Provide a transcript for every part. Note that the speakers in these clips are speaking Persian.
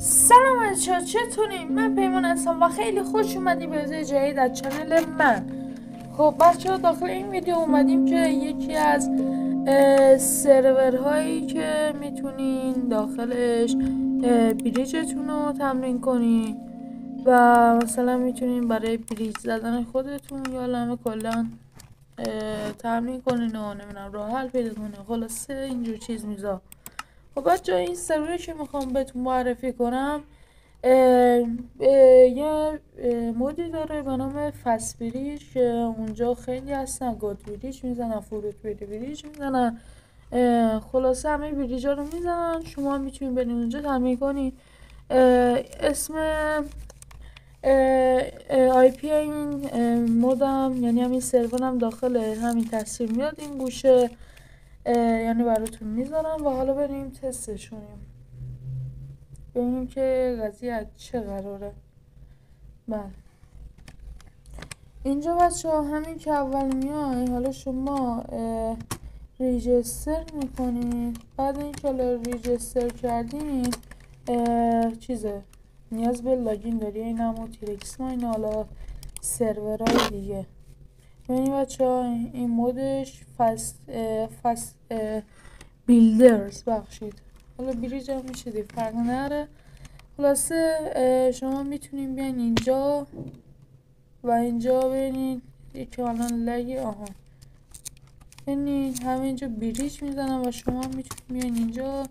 سلام بچه‌ها، چطورین؟ من پیمان هستم و خیلی خوش اومدیم به ویدیو جدید از چنل من. خب بچه‌ها، داخل این ویدیو اومدیم که یکی از سرورهایی که میتونین داخلش بریجتون رو تمرین کنین و مثلا میتونین برای بریج زدن خودتون یا لامه کلا تمرین کنین و نمیدونم راه حل پیدا کنین. خلاصه اینجور چیز میزا. خب بچه‌ها، این سروری که میخوام بهتون معرفی کنم یه مودی داره به نام فست بریج که اونجا خیلی هستن گود بریج میزنن، فروت بریج میزنن، خلاصه همه بریج ها رو میزنن. شما میتونین برین اونجا تمرین کنین. اسم آی پی این مودم یعنی همین سرورم داخل همین تصویر میاد این گوشه، یعنی براتون میذارم و حالا بریم تستش کنیم ببینیم که قضیه از چه قراره. بله، اینجا بچه ها همین که اول میای حالا شما ریجستر میکنید. بعد اینکه حالا ریجستر کردین چیزه نیاز به لاگین داری، این همون تیرکس ما این حالا سرورهای دیگه. ببینید بچه ها این مودش فست بیلدرز بخشید، حالا بریج هم میشه دید فرق نره. خلاصه شما میتونین بیاین اینجا و اینجا ببینید که الان لگی ببینید همینجا بریج میزنم و شما میتونین بیاین اینجا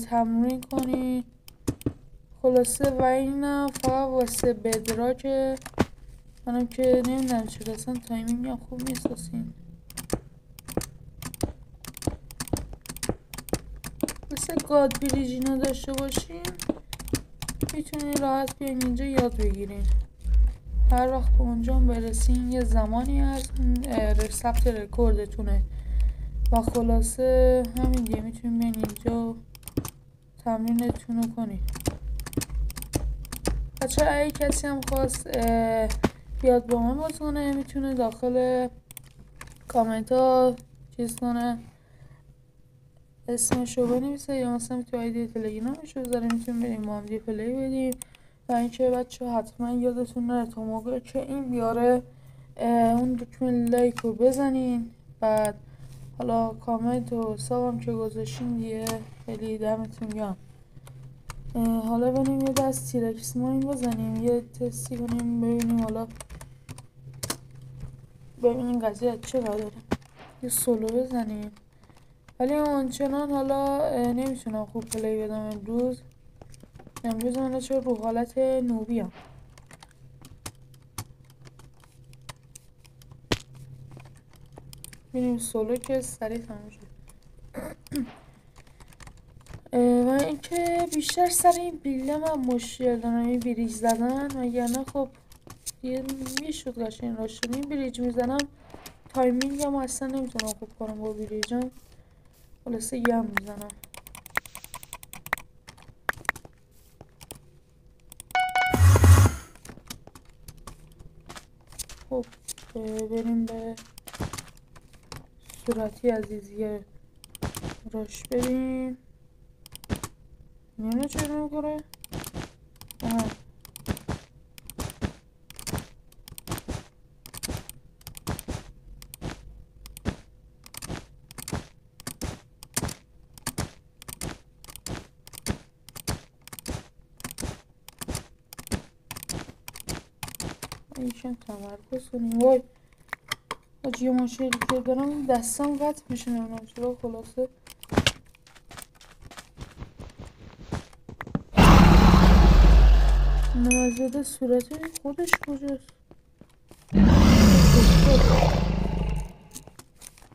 تمرین کنین. خلاصه و اینم فقط واسه بدراکه، منم که نمیدونم چرا اصلا تایمینگ هم خوب نیست واسین. مثل گاد بریج اینا داشته باشین میتونین راحت بیاین اینجا یاد بگیرین. هر وقت به اونجا برسین یه زمانی از ثبت رکوردتونه و خلاصه همین دیگه میتونین بیاین اینجا تمرینتون رو کنین. بچه اگه کسی هم خواست بیاد با من باز کنه میتونه داخل کامنت ها چیز کنه، اسمشو بنویسه یا مثلا تو آیدی تلگرامش بذاره، میتونیم بریم با هم پلی بدیم. و اینکه بچه حتما یادتون نره تا موقع که این بیاره اون دکمه لایک رو بزنین. بعد حالا کامنت و حسابم که گذاشین دیگه خیلی دمتون گرم. حالا بریم یه دست تیرکس ماین بزنیم، یه تستی کنیم ببینیم حالا ببینیم قضیه چه قراره. یه سولو بزنیم ولی آنچنان حالا نمیتونم خوب پلی بدم امروز من چه رو حالت نوبی هم. ببینیم سولو که سریع تموم شد. و اینکه بیشتر سر این بیله من مشکل دارم، این بریج زدن وگرنه خب دیگه میشد قشنگ راش شد. این بریج میزنم تایمینگ هم اصلا نمیتونم خوب کنم با بریجم، خلاصه گم میزنم. خب بریم به صورتی عزیزی راش بریم. نمیدونم چرا نمیکنه. یکم تمرکز کنیم. وای آجی مشکلی که دارم دستم قطع میشه نمیدونم چرا. خلاصه نوازده صورت خودش کجاست؟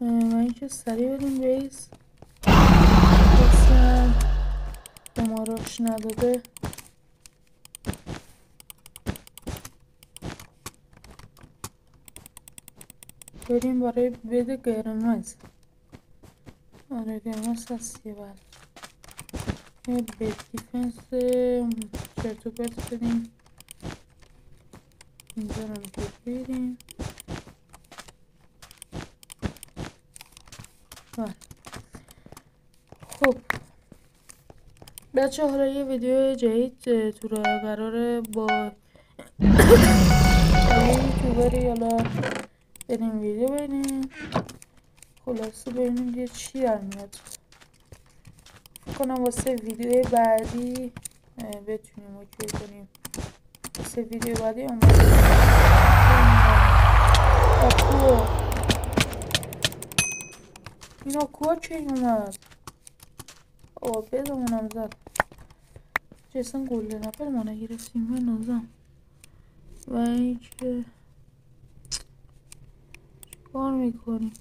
و اینکه سریع بریم بیس اصلا به ما راش نداده. بریم برای بده قرمز. آره قرمز هست یه بر یه بد دیفنس چرتو پرت بدیم. اینجا رو بریم. خب بچه حالا یه ویدیو جدید تو راه قراره با یه یوتیوبری حالا بریم ویدیو ببینیم، خلاصه ببینیم یه چی در میاد. فکر کنم واسه ویدیو بعدی بتونیم اوکی کنیم. واسه ویدیو بعدی اومد آکو این آکوها کی اومد؟ بدمونم زد جسن گلدن اپل ما نگرفتیم به نازم و این که چکار میکنیم؟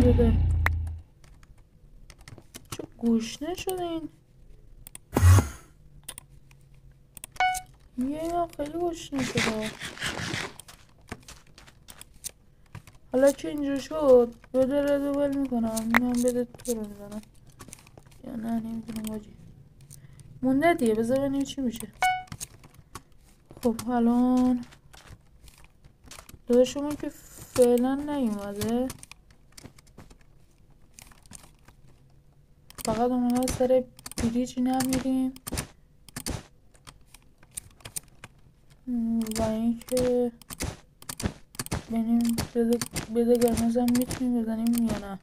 بده چه گوشنه شده این یه خیلی گوشنه شده. حالا که اینجور شد بده ردوبل میکنم من بده تو رو میزنم یا نه نمیدونم باجی مونده دیگه بذار ببینیم چی میشه. خب الان داداشمون که فعلا نیومده فقط اومده سر بریج نمیریم و اینکه ببینیم بده قرمز هم میتونیم بزنیم یا نه.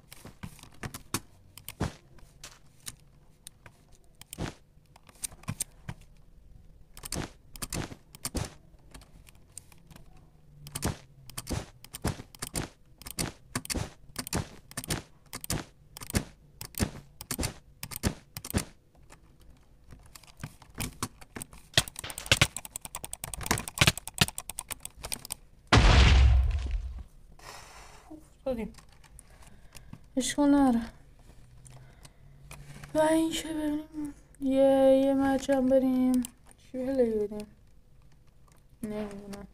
افتادیم اشکال نره و این که ببینیم یه مچ هم بریم چی بهلی بریم نمیدونم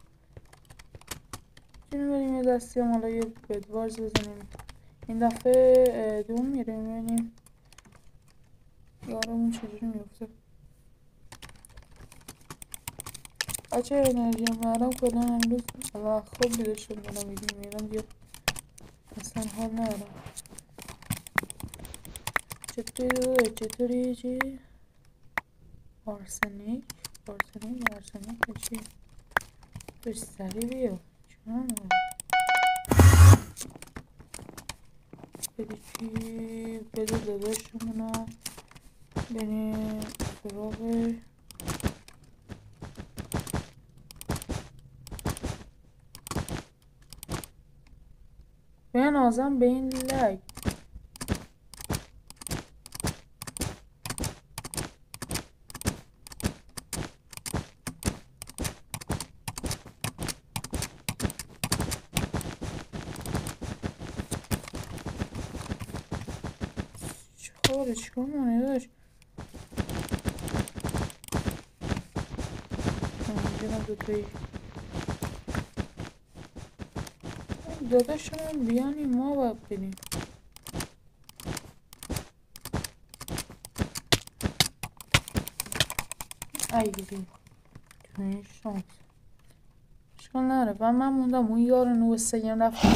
چونی بریم یه دستی هم حالا یه بدوارز بزنیم. این دفعه دوم میریم ببینیم یارمون چجوری میفته. بچه انرژی مردم کلا امروز خوب بیده شد منو میرم دیگه اصلا حال ندارم. چطوری چی؟ آرسنیک چی؟ توش سری بیا چون بده چی؟ بده داداشمونو بریم سراغ به نازم به این لگ چیکار مونه داشت میگیرم دوتایی داداشمون بیانی ما باید بریم. ای گیری تو این شانس اشکال نره و من موندم اون یار نو سگم رفت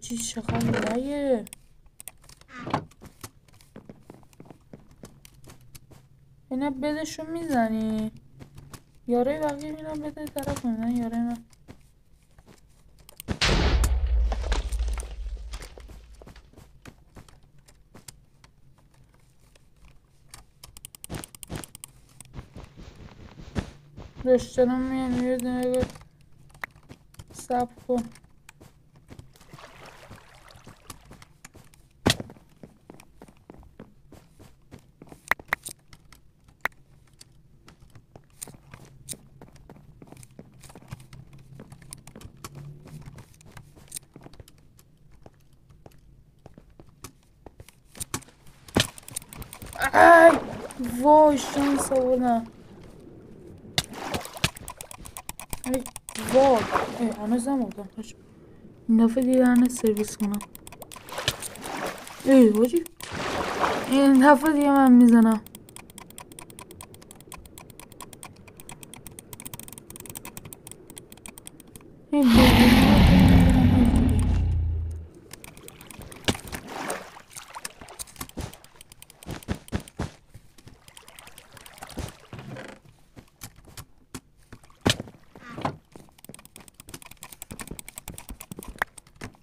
چی چقدر لایه اینا بدشو میزنی یاره بقیه میرم بده طرف میزن یاره من داشتنم میاد نگه سب کن ای وای شانس آوردم ای وای هنوزم آوردم این دفعه دیگه سرویس کنم ای واجی این دفعه دیگه من میزنم این بزرگی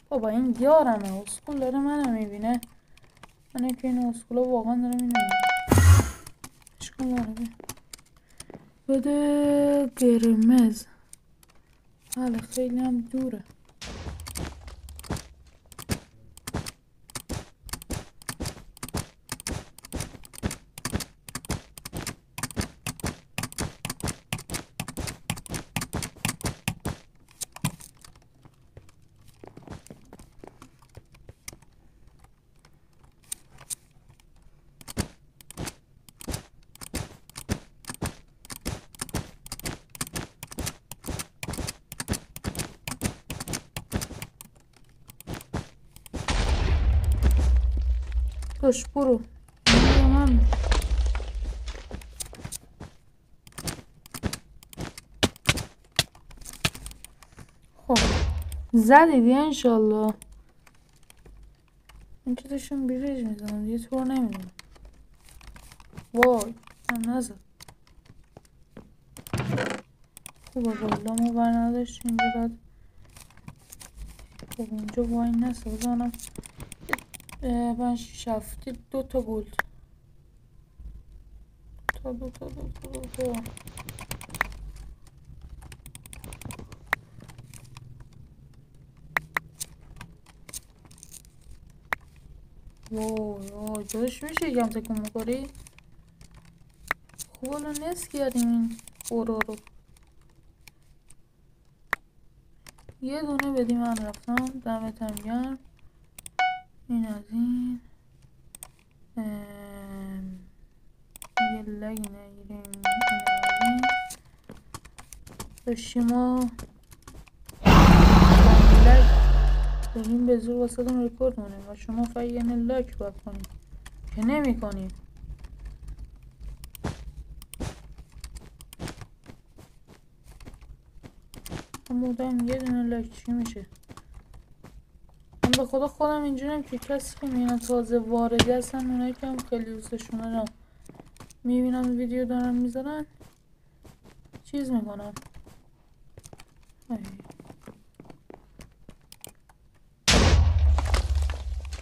بابا این یارمه، اسکول داره منو میبینه. منه که این اسکولا واقعا داره میبینه. اشکال نداره. بده قرمز. بله خیلی هم دوره. باش برو. من خب زدی دیگه انشالله. این که داشتم بیریج میزنم دیگه تو رو نمیدونم. وای هم نزد. خوبه بالا ما بر نداشت اینجا داد. خب اونجا وای نسته بزنم 5 6 7 2 تا گلد. دو تا وای داشت میشه یکم تکون میخوری. خوب الان نصف کردیم این اورا رو. یه دونه بدی من رفتم. دمتم گرم. این از این یه لگی نگیریم. این داشتیم ما لگ داریم به زور واسه دون رکورد مونیم و شما فقط یه لاک باید کنیم که نمی کنیم. مدام یه دونه لاک چی میشه. من به خدا خودم اینجوریم که کسی که میبینم تازه واردی هستن اونایی که هم خیلی دوستشون دارم میبینم ویدیو دارن میذارن چیز میکنم.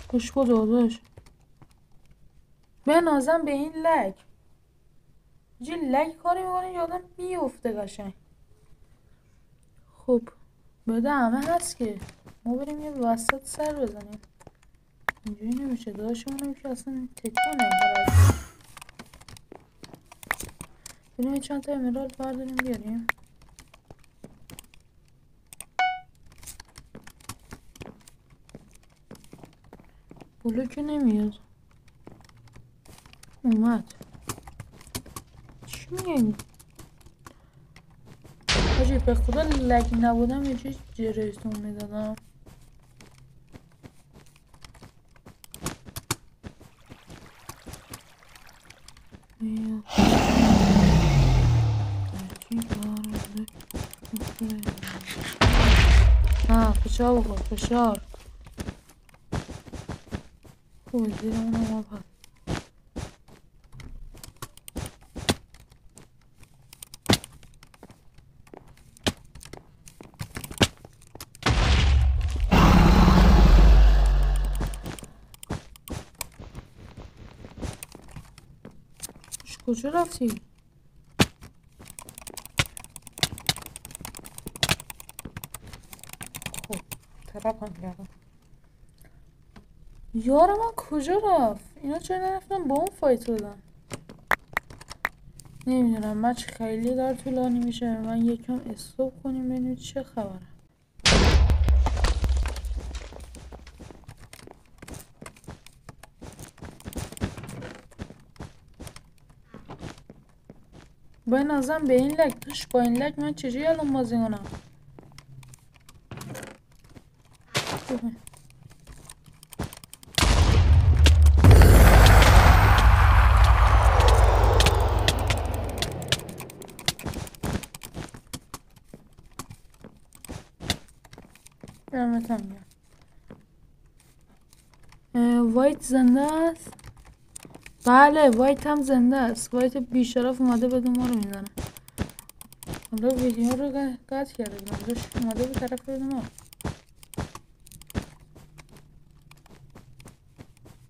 خوش بود داداش به نازم به این لگ جی لگ کاری میکنه یادم میفته قشنگ. خب بده همه هست که ما بریم یه وسط سر بزنیم. اینجوری نمیشه داداشمونم که اصلا تکون نمیخوره. بریم چند تا امرالد برداریم بیاریم. بلو که نمیاد. اومد چی میگه؟ حاجی به خدا لگ نبودم یه چیز جرایتون میدادم. فشار بخور فشار. خوبه زیر اونو ما پس کجا رفتی؟ خب طرف هم کردم. یار من کجا رفت؟ اینا چرا نرفتن با اون فایت دادن؟ نمیدونم مچ خیلی دار طولانی میشه. من یکم استوب کنیم ببینیم چه خبره. با این ازم به این لگ توش با این لگ من چجوری الان بازی کنم؟ دمتم گرم. وایت زنده است. بله وایت هم زنده است. وایت بیشرف اومده بده ما رو میزنه. حالا ویدیو رو قطع کرده بودم داشت اومده به طرف بده ما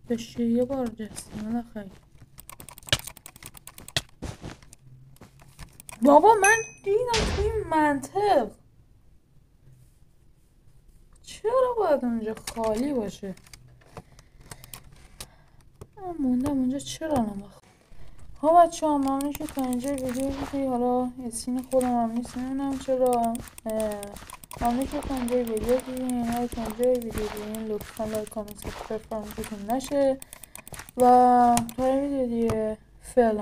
بشه یه بار جستی من خیلی. بابا من دیدم توی منطق چرا باید اونجا خالی باشه. من موندم اونجا چرا نمخ. ها بچه ها ممنون که تا اینجا ویدیو دیدی. حالا اسکین خودم هم نیست نمیدونم چرا. ممنون که تا اینجا ویدیو دیدین. اگه تا اینجا ویدیو دیدین لطفا لایک کامنت سابسکرایب فراموشتون نشه و تا این ویدیو دیگه فعلا.